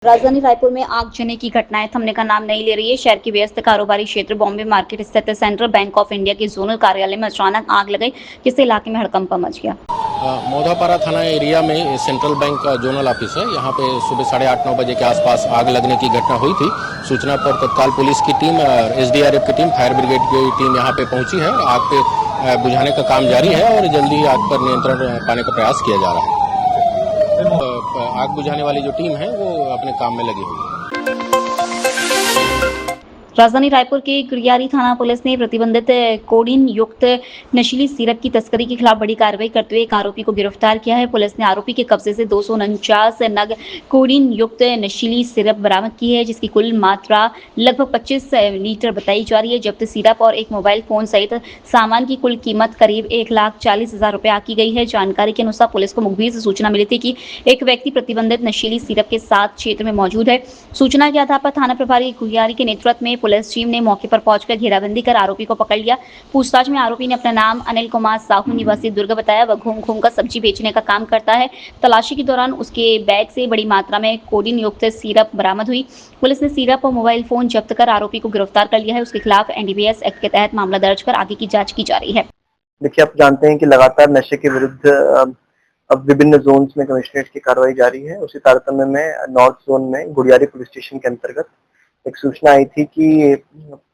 राजधानी रायपुर में आगजनी की घटनाएं थमने का नाम नहीं ले रही है। शहर के व्यस्त कारोबारी क्षेत्र बॉम्बे मार्केट स्थित सेंट्रल बैंक ऑफ इंडिया के जोनल कार्यालय में अचानक आग लग गई, जिससे इलाके में हड़कंप मच गया। मोधापारा थाना एरिया में सेंट्रल बैंक का जोनल ऑफिस है। यहाँ पे सुबह 8:30-9 बजे के आसपास आग लगने की घटना हुई थी। सूचना पर तत्काल पुलिस की टीम और एसडीआरएफ की टीम, फायर ब्रिगेड की टीम यहाँ पे पहुंची है। आग पे बुझाने का काम जारी है और जल्दी ही आग पर नियंत्रण पाने का प्रयास किया जा रहा है। आग बुझाने वाली जो टीम है वो अपने काम में लगी हुई है। राजधानी रायपुर के गुड़ियारी थाना पुलिस ने प्रतिबंधित कोडीन युक्त नशीली सिरप की तस्करी के खिलाफ बड़ी कार्रवाई करते हुए एक आरोपी को गिरफ्तार किया है। पुलिस ने आरोपी के कब्जे से 249 नग कोडीन युक्त नशीली सिरप बरामद की है, जिसकी कुल मात्रा लगभग 25 लीटर बताई जा रही है। जब्त सिरप और एक मोबाइल फोन सहित सामान की कुल कीमत करीब 1,40,000 रुपए आकी गई है। जानकारी के अनुसार पुलिस को मुखबिर से सूचना मिली थी कि एक व्यक्ति प्रतिबंधित नशीली सिरप के साथ क्षेत्र में मौजूद है। सूचना के आधार पर थाना प्रभारी गुड़ियारी के नेतृत्व में पुलिस टीम ने मौके पर पहुंचकर घेराबंदी कर आरोपी को पकड़ लिया। पूछताछ में आरोपी ने अपना नाम अनिल कुमार साहू निवासी दुर्ग बताया। वह घूम कर सब्जी बेचने का काम करता है। तलाशी के दौरान उसके बैग से बड़ी मात्रा में कोडीन युक्त सिरप बरामद हुई। पुलिस ने सिरप और मोबाइल फोन जब्त कर आरोपी को गिरफ्तार कर लिया है। उसके खिलाफ एनडीपीएस एक्ट के तहत मामला दर्ज कर आगे की जाँच की जा रही है। देखिए, आप जानते हैं कि लगातार नशे के विरुद्ध अब विभिन्न जोन्स में कमिश्नरेट की कार्रवाई जारी है। उसी तारतम्य में नॉर्थ जोन में गुड़ियारी पुलिस स्टेशन के अंतर्गत एक सूचना आई थी कि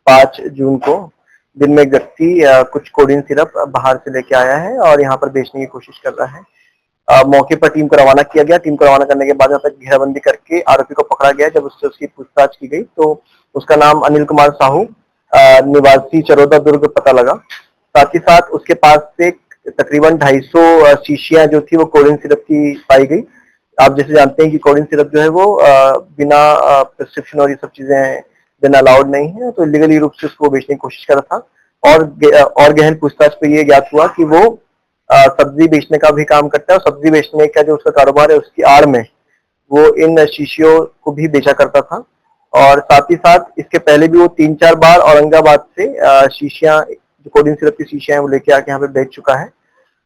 5 जून को दिन में एक व्यक्ति कुछ कोडीन सिरप बाहर से लेके आया है और यहाँ पर बेचने की कोशिश कर रहा है। मौके पर टीम को रवाना किया गया। टीम को रवाना करने के बाद यहाँ पर घेराबंदी करके आरोपी को पकड़ा गया। जब उससे उसकी पूछताछ की गई तो उसका नाम अनिल कुमार साहू निवासी चरोदा दुर्ग पता लगा। साथ ही साथ उसके पास से तकरीबन 250 शीशियां जो थी वो कोडीन सिरप की पाई गई। आप जैसे जानते हैं कि कोडीन सिरप जो है वो बिना प्रिस्क्रिप्शन और ये सब चीजें देना अलाउड नहीं है, तो इलीगली रूप से उसको बेचने की कोशिश कर रहा था। और गहन पूछताछ पे ये ज्ञात हुआ कि वो सब्जी बेचने का भी काम करता है और सब्जी बेचने का जो उसका कारोबार है उसकी आड़ में वो इन शीशियों को भी बेचा करता था। और साथ ही साथ इसके पहले भी वो 3-4 बार औरंगाबाद से शीशियां, जो कोडीन सिरप की शीशियां हैं वो लेके आके यहाँ पे बेच चुका है।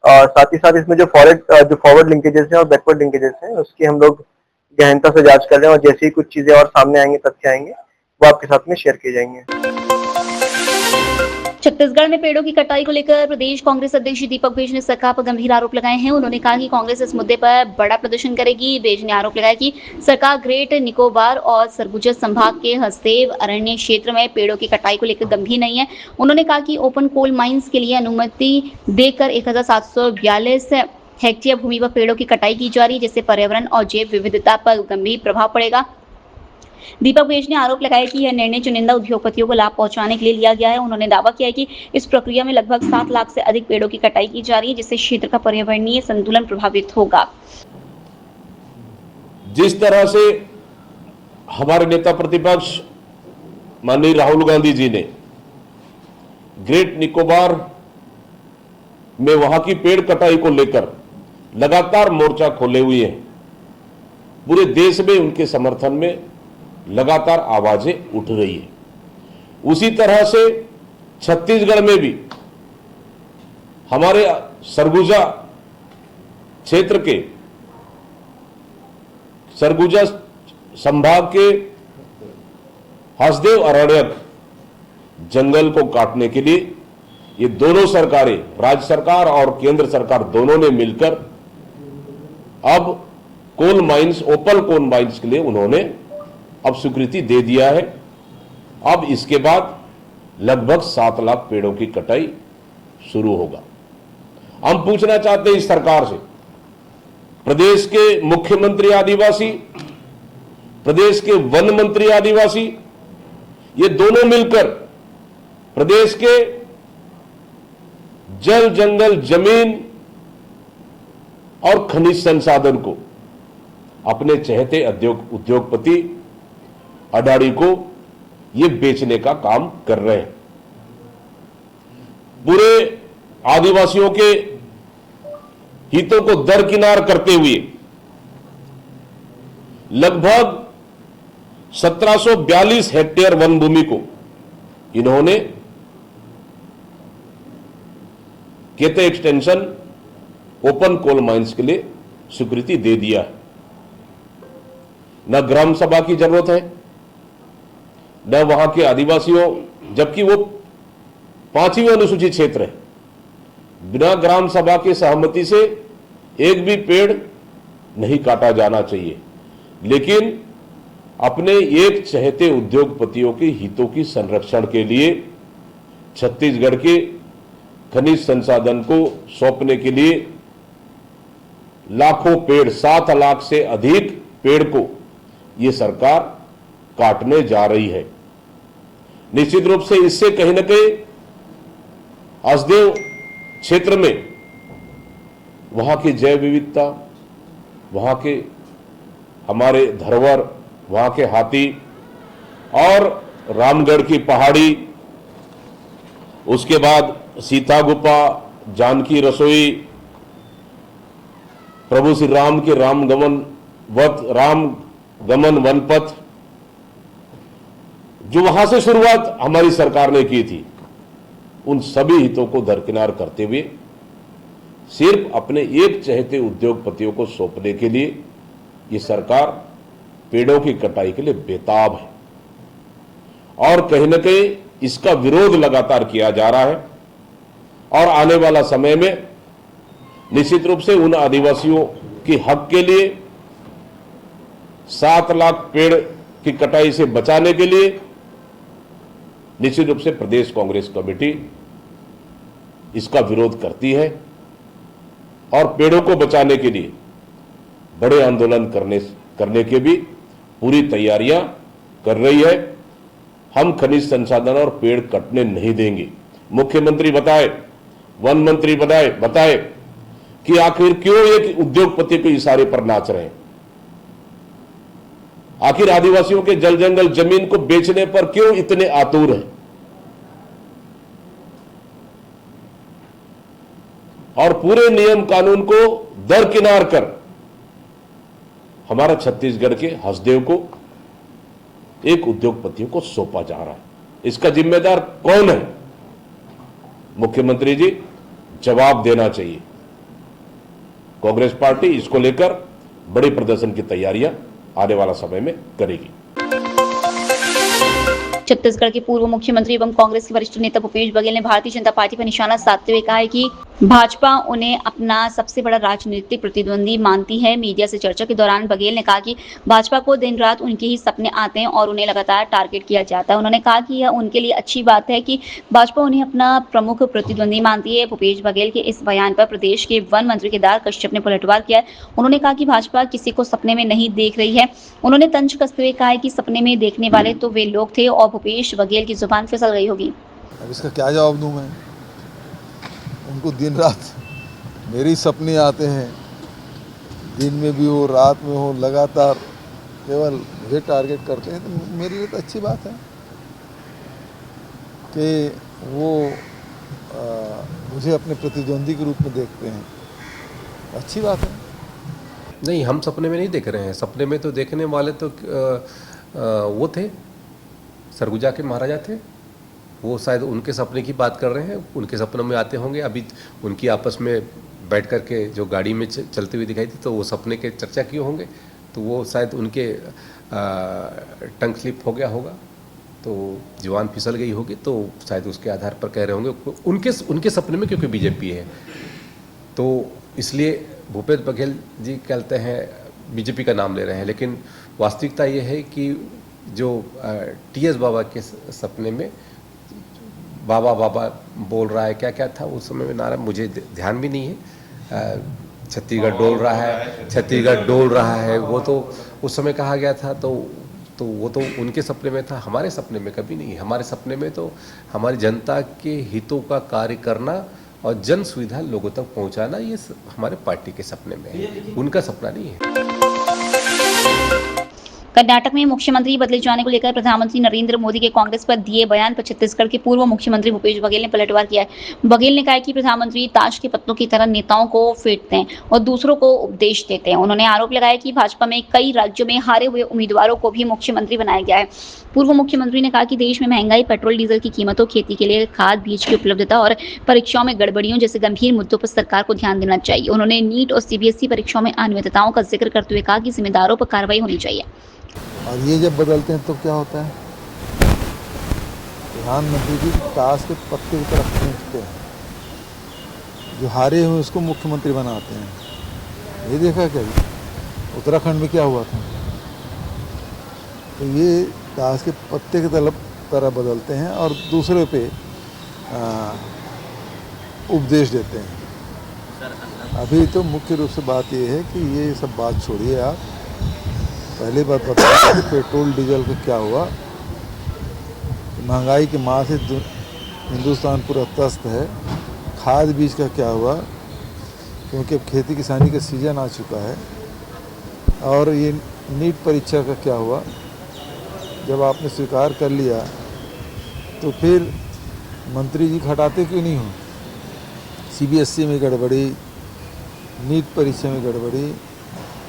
और साथ ही साथ इसमें जो फॉरवर्ड लिंकेजेस हैं और बैकवर्ड लिंकेजेस हैं उसकी हम लोग गहनता से जांच कर रहे हैं और जैसे ही कुछ चीजें और सामने आएंगे, तथ्य आएंगे, वो आपके साथ में शेयर किए जाएंगे। छत्तीसगढ़ में पेड़ों की कटाई को लेकर प्रदेश कांग्रेस अध्यक्ष दीपक बैज ने सरकार पर गंभीर आरोप लगाए हैं। उन्होंने कहा कि कांग्रेस इस मुद्दे पर बड़ा प्रदर्शन करेगी। बैज ने आरोप लगाया कि सरकार ग्रेट निकोबार और सरगुजा संभाग के हसदेव अरण्य क्षेत्र में पेड़ों की कटाई को लेकर गंभीर नहीं है। उन्होंने कहा कि ओपन कोल माइंस के लिए अनुमति देकर 1742 हेक्टेयर भूमि पर पेड़ों की कटाई की जा रही है, जिससे पर्यावरण और जैव विविधता पर गंभीर प्रभाव पड़ेगा। दीपक बैज ने आरोप लगाया कि यह निर्णय चुनिंदा उद्योगपतियों को लाभ पहुंचाने के लिए लिया गया है। उन्होंने दावा किया कि इस प्रक्रिया में लगभग 7 लाख से अधिक पेड़ों की कटाई की जा रही है, जिससे क्षेत्र का पर्यावरणीय संतुलन प्रभावित होगा। जिस तरह से हमारे नेता प्रतिपक्ष माननीय राहुल गांधी जी ने ग्रेट निकोबार में वहां की पेड़ कटाई को लेकर लगातार मोर्चा खोले हुए हैं, पूरे देश में उनके समर्थन में लगातार आवाजें उठ रही है। उसी तरह से छत्तीसगढ़ में भी हमारे सरगुजा क्षेत्र के सरगुजा संभाग के हसदेव अरण्यक जंगल को काटने के लिए ये दोनों सरकारें, राज्य सरकार और केंद्र सरकार दोनों ने मिलकर अब coal mines, open coal mines के लिए उन्होंने अब स्वीकृति दे दिया है। अब इसके बाद लगभग 7 लाख पेड़ों की कटाई शुरू होगा। हम पूछना चाहते हैं इस सरकार से, प्रदेश के मुख्यमंत्री आदिवासी, प्रदेश के वन मंत्री आदिवासी, ये दोनों मिलकर प्रदेश के जल, जंगल, जमीन और खनिज संसाधन को अपने चहेते उद्योगपति अडानी को ये बेचने का काम कर रहे हैं। पूरे आदिवासियों के हितों को दरकिनार करते हुए लगभग 1742 हेक्टेयर वन भूमि को इन्होंने केते एक्सटेंशन ओपन कोल माइंस के लिए स्वीकृति दे दिया है। न ग्राम सभा की जरूरत है, न वहां के आदिवासियों, जबकि वो 5वीं अनुसूचित क्षेत्र है। बिना ग्राम सभा की सहमति से एक भी पेड़ नहीं काटा जाना चाहिए, लेकिन अपने एक चहेते उद्योगपतियों के हितों की संरक्षण के लिए छत्तीसगढ़ के खनिज संसाधन को सौंपने के लिए लाखों पेड़, 7 लाख से अधिक पेड़ को ये सरकार काटने जा रही है। निश्चित रूप से इससे कहीं न कहीं हसदेव क्षेत्र में वहां की जैव विविधता, वहां के हमारे धरोहर, वहां के हाथी और रामगढ़ की पहाड़ी, उसके बाद सीता गुफा, जानकी रसोई, प्रभु श्री राम के रामगमन वनपथ, जो वहां से शुरुआत हमारी सरकार ने की थी, उन सभी हितों को दरकिनार करते हुए सिर्फ अपने एक चहेते उद्योगपतियों को सौंपने के लिए ये सरकार पेड़ों की कटाई के लिए बेताब है और कहीं न कहीं इसका विरोध लगातार किया जा रहा है। और आने वाला समय में निश्चित रूप से उन आदिवासियों के हक के लिए 7 लाख पेड़ की कटाई से बचाने के लिए निश्चित रूप से प्रदेश कांग्रेस कमेटी इसका विरोध करती है और पेड़ों को बचाने के लिए बड़े आंदोलन करने के भी पूरी तैयारियां कर रही है। हम खनिज संसाधन और पेड़ कटने नहीं देंगे। मुख्यमंत्री बताए, वन मंत्री बताए कि आखिर क्यों एक उद्योगपति के इशारे पर नाच रहे हैं, आखिर आदिवासियों के जल जंगल जमीन को बेचने पर क्यों इतने आतुर हैं। और पूरे नियम कानून को दरकिनार कर हमारा छत्तीसगढ़ के हसदेव को एक उद्योगपतियों को सौंपा जा रहा है। इसका जिम्मेदार कौन है? मुख्यमंत्री जी जवाब देना चाहिए। कांग्रेस पार्टी इसको लेकर बड़े प्रदर्शन की तैयारियां आने वाला समय में करेगी। छत्तीसगढ़ के पूर्व मुख्यमंत्री एवं कांग्रेस के वरिष्ठ नेता भूपेश बघेल ने भारतीय जनता पार्टी पर निशाना साधते हुए कहा है कि भाजपा उन्हें अपना सबसे बड़ा राजनीतिक प्रतिद्वंदी मानती है। मीडिया से चर्चा के दौरान बघेल ने कहा कि भाजपा को दिन रात उनके ही सपने आते हैं और उन्हें लगातार टारगेट किया जाता है। उन्होंने कहा कि यह उनके लिए अच्छी बात है कि भाजपा उन्हें अपना प्रमुख प्रतिद्वंदी मानती है। भूपेश बघेल के इस बयान पर प्रदेश के वन मंत्री केदार कश्यप ने पलटवार किया है। उन्होंने कहा कि भाजपा किसी को सपने में नहीं देख रही है। उन्होंने तंज कसते हुए कहा है कि सपने में देखने वाले तो वे लोग थे और भूपेश बघेल की जुबान फिसल गई होगी। अब इसका क्या जवाब दूं मैं? उनको दिन रात मेरे सपने आते हैं, दिन में भी हो रात में हो, लगातार केवल मुझे टारगेट करते हैं। तो मेरे लिए तो अच्छी बात है कि वो मुझे अपने प्रतिद्वंदी के रूप में देखते हैं। अच्छी बात है। नहीं, हम सपने में नहीं देख रहे हैं। सपने में तो देखने वाले तो वो थे, सरगुजा के महाराजा थे। वो शायद उनके सपने की बात कर रहे हैं, उनके सपनों में आते होंगे। अभी उनकी आपस में बैठ कर के जो गाड़ी में चलते हुए दिखाई थी, तो वो सपने के चर्चा किए होंगे। तो वो शायद उनके टंग स्लिप हो गया होगा, तो जुबान फिसल गई होगी, तो शायद उसके आधार पर कह रहे होंगे। उनके सपने में क्योंकि बीजेपी है, तो इसलिए भूपेश बघेल जी कहते हैं बीजेपी का नाम ले रहे हैं। लेकिन वास्तविकता ये है कि जो टीएस बाबा के सपने में बाबा बाबा बोल रहा है, क्या क्या था उस समय में नारा, मुझे ध्यान भी नहीं है। छत्तीसगढ़ डोल रहा है, छत्तीसगढ़ डोल रहा है, वो तो उस समय कहा गया था। तो वो तो उनके सपने में था, हमारे सपने में कभी नहीं है। हमारे सपने में तो हमारी जनता के हितों का कार्य करना और जन सुविधा लोगों तक पहुंचाना, ये हमारे पार्टी के सपने में है, उनका सपना नहीं है। कर्नाटक में मुख्यमंत्री बदले जाने को लेकर प्रधानमंत्री नरेंद्र मोदी के कांग्रेस पर दिए बयान पर छत्तीसगढ़ के पूर्व मुख्यमंत्री भूपेश बघेल ने पलटवार किया है। बघेल ने कहा कि प्रधानमंत्री ताश के पत्तों की तरह नेताओं को फेंटते हैं और दूसरों को उपदेश देते हैं। उन्होंने आरोप लगाया कि भाजपा में कई राज्यों में हारे हुए उम्मीदवारों को भी मुख्यमंत्री बनाया गया है। पूर्व मुख्यमंत्री ने कहा कि देश में महंगाई, पेट्रोल डीजल की कीमतों, खेती के लिए खाद बीज की उपलब्धता और परीक्षाओं में गड़बड़ियों जैसे गंभीर मुद्दों पर सरकार को ध्यान देना चाहिए। उन्होंने नीट और सीबीएसई परीक्षाओं में अनियमितताओं का जिक्र करते हुए कहा कि जिम्मेदारों पर कार्रवाई होनी चाहिए। और ये जब बदलते हैं तो क्या होता है, प्रधानमंत्री जी ताश के पत्ते की तरफ खींचते हैं, जो हारे हुए उसको मुख्यमंत्री बनाते हैं। ये देखा क्या उत्तराखंड में क्या हुआ था। तो ये ताश के पत्ते की तरह बदलते हैं और दूसरे पे उपदेश देते हैं। अभी तो मुख्य रूप से बात ये है कि ये सब बात छोड़िए आप, पहली बात बताओ कि पेट्रोल डीजल का क्या हुआ। महंगाई के मार से हिंदुस्तान पूरा त्रस्त है। खाद बीज का क्या हुआ, क्योंकि अब खेती किसानी का सीजन आ चुका है। और ये नीट परीक्षा का क्या हुआ, जब आपने स्वीकार कर लिया तो फिर मंत्री जी हटाते क्यों नहीं हो। सीबीएसई में गड़बड़ी, नीट परीक्षा में गड़बड़ी,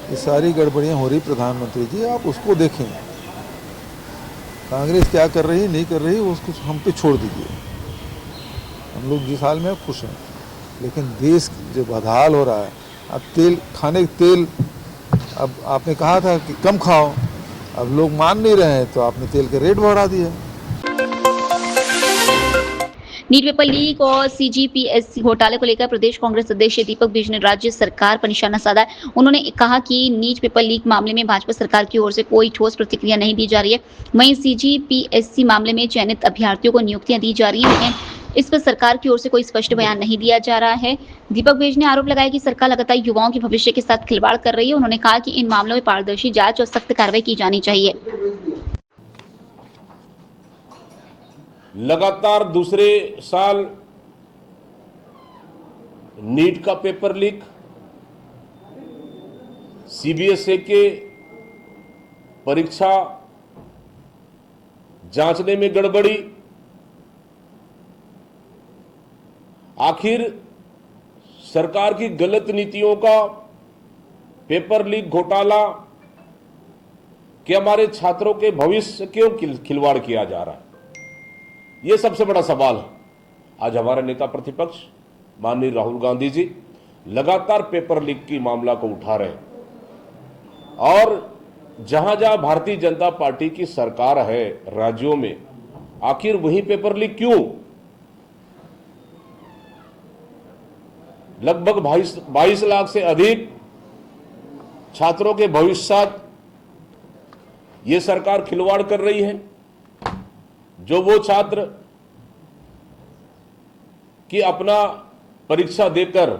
ये सारी गड़बड़ियाँ हो रही प्रधानमंत्री जी, आप उसको देखें। कांग्रेस क्या कर रही नहीं कर रही उसको हम पे छोड़ दीजिए। हम लोग जिस हाल में खुश हैं, लेकिन देश जो बदहाल हो रहा है, अब तेल खाने तेल, अब आपने कहा था कि कम खाओ, अब लोग मान नहीं रहे हैं तो आपने तेल के रेट बढ़ा दिए। नीट पेपर लीक और सीजीपीएससी घोटाले को लेकर प्रदेश कांग्रेस अध्यक्ष दीपक बैज ने राज्य सरकार पर निशाना साधा है। उन्होंने कहा कि नीट पेपर लीक मामले में भाजपा सरकार की ओर से कोई ठोस प्रतिक्रिया नहीं दी जा रही है। वहीं सीजीपीएससी मामले में चयनित अभ्यर्थियों को नियुक्तियां दी जा रही है, लेकिन इस पर सरकार की ओर से कोई स्पष्ट बयान नहीं दिया जा रहा है। दीपक बैज ने आरोप लगाया कि सरकार लगातार युवाओं के भविष्य के साथ खिलवाड़ कर रही है। उन्होंने कहा कि इन मामलों में पारदर्शी जांच और सख्त कार्रवाई की जानी चाहिए। लगातार दूसरे साल नीट का पेपर लीक, सीबीएसई के परीक्षा जांचने में गड़बड़ी, आखिर सरकार की गलत नीतियों का पेपर लीक घोटाला कि हमारे छात्रों के भविष्य क्यों खिलवाड़ किया जा रहा है, यह सबसे बड़ा सवाल है। आज हमारे नेता प्रतिपक्ष माननीय राहुल गांधी जी लगातार पेपर लीक की मामला को उठा रहे हैं और जहां जहां भारतीय जनता पार्टी की सरकार है राज्यों में, आखिर वहीं पेपर लीक क्यों। लगभग 22 लाख से अधिक छात्रों के भविष्य साथ ये सरकार खिलवाड़ कर रही है। जो वो छात्र कि अपना परीक्षा देकर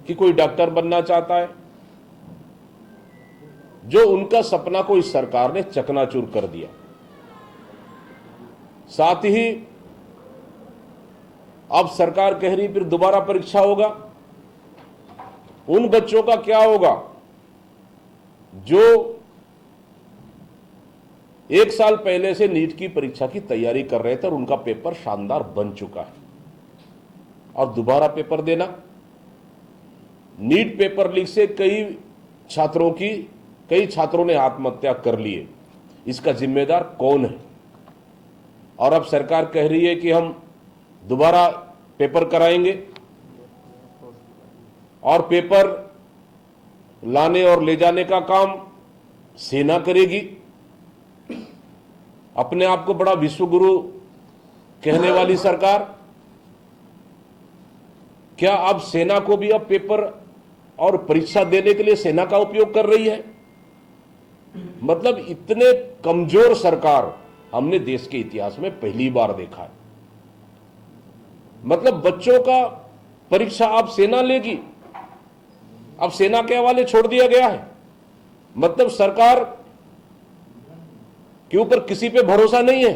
कि कोई डॉक्टर बनना चाहता है, जो उनका सपना को इस सरकार ने चकनाचूर कर दिया। साथ ही अब सरकार कह रही फिर दोबारा परीक्षा होगा। उन बच्चों का क्या होगा जो एक साल पहले से नीट की परीक्षा की तैयारी कर रहे थे और उनका पेपर शानदार बन चुका है, और दोबारा पेपर देना। नीट पेपर लीक से कई छात्रों ने आत्महत्या कर ली है। इसका जिम्मेदार कौन है। और अब सरकार कह रही है कि हम दोबारा पेपर कराएंगे और पेपर लाने और ले जाने का काम सेना करेगी। अपने आप को बड़ा विश्वगुरु कहने वाली सरकार, क्या अब सेना को भी अब पेपर और परीक्षा देने के लिए सेना का उपयोग कर रही है। मतलब इतने कमजोर सरकार हमने देश के इतिहास में पहली बार देखा है। मतलब बच्चों का परीक्षा अब सेना लेगी, अब सेना के हवाले छोड़ दिया गया है। मतलब सरकार के ऊपर किसी पे भरोसा नहीं है।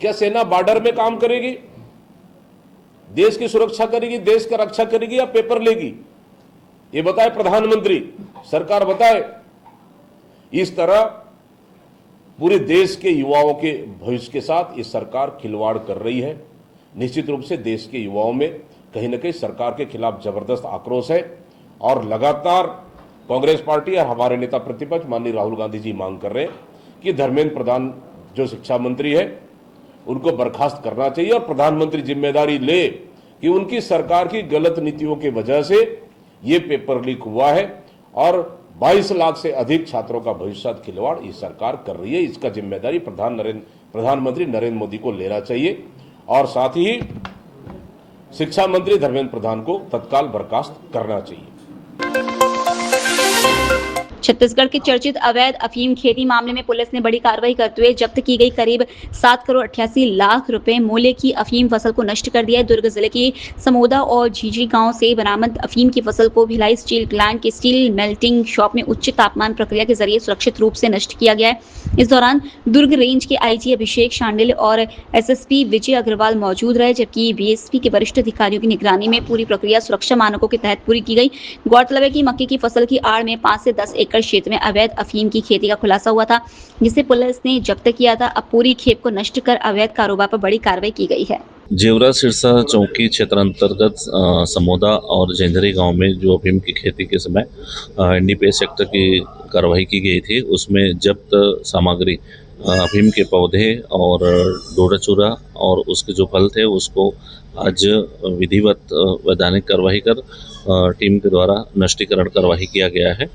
क्या सेना बॉर्डर में काम करेगी, देश की सुरक्षा करेगी, देश का रक्षा करेगी, या पेपर लेगी। ये बताए प्रधानमंत्री, सरकार बताए। इस तरह पूरे देश के युवाओं के भविष्य के साथ ये सरकार खिलवाड़ कर रही है। निश्चित रूप से देश के युवाओं में कहीं न कहीं सरकार के खिलाफ जबरदस्त आक्रोश है और लगातार कांग्रेस पार्टी और हमारे नेता प्रतिपक्ष माननीय राहुल गांधी जी मांग कर रहे हैं कि धर्मेंद्र प्रधान जो शिक्षा मंत्री है उनको बर्खास्त करना चाहिए और प्रधानमंत्री जिम्मेदारी ले कि उनकी सरकार की गलत नीतियों की वजह से ये पेपर लीक हुआ है और 22 लाख से अधिक छात्रों का भविष्य खिलवाड़ ये सरकार कर रही है। इसका जिम्मेदारी प्रधानमंत्री नरेंद्र मोदी को लेना चाहिए और साथ ही शिक्षा मंत्री धर्मेंद्र प्रधान को तत्काल बर्खास्त करना चाहिए। छत्तीसगढ़ के चर्चित अवैध अफीम खेती मामले में पुलिस ने बड़ी कार्रवाई करते हुए जब्त की गई करीब 7 करोड़ 88 लाख रुपए मूल्य की अफीम फसल को नष्ट कर दिया है। दुर्ग जिले की समोदा और झीझी गांव से बरामद अफीम की फसल को भिलाई स्टील प्लांट के स्टील मेल्टिंग शॉप में उच्च तापमान प्रक्रिया के जरिए सुरक्षित रूप से नष्ट किया गया है। इस दौरान दुर्ग रेंज के आईजी अभिषेक शांडिल और एसएसपी विजय अग्रवाल मौजूद रहे, जबकि बीएसपी के वरिष्ठ अधिकारियों की निगरानी में पूरी प्रक्रिया सुरक्षा मानकों के तहत पूरी की गई। गौरतलब है कि मक्के की फसल की आड़ में 5 से 10 एकड़ क्षेत्र में अवैध अफीम की खेती का खुलासा हुआ था, जिसे पुलिस ने जब्त किया था। अब पूरी खेप को नष्ट कर अवैध कारोबार पर बड़ी कार्रवाई की गई है। जेवरा सिरसा चौकी क्षेत्र अंतर्गत समोदा और जेंदरी गांव में जो अफीम की खेती के समय एनडीपीएस एक्ट की कार्रवाई की गई थी, उसमें जब्त सामग्री अफीम के पौधे और डोडा चूरा और उसके जो फल थे उसको आज विधिवत वैधानिक कार्रवाई कर टीम के द्वारा नष्टीकरण कार्रवाई किया गया है।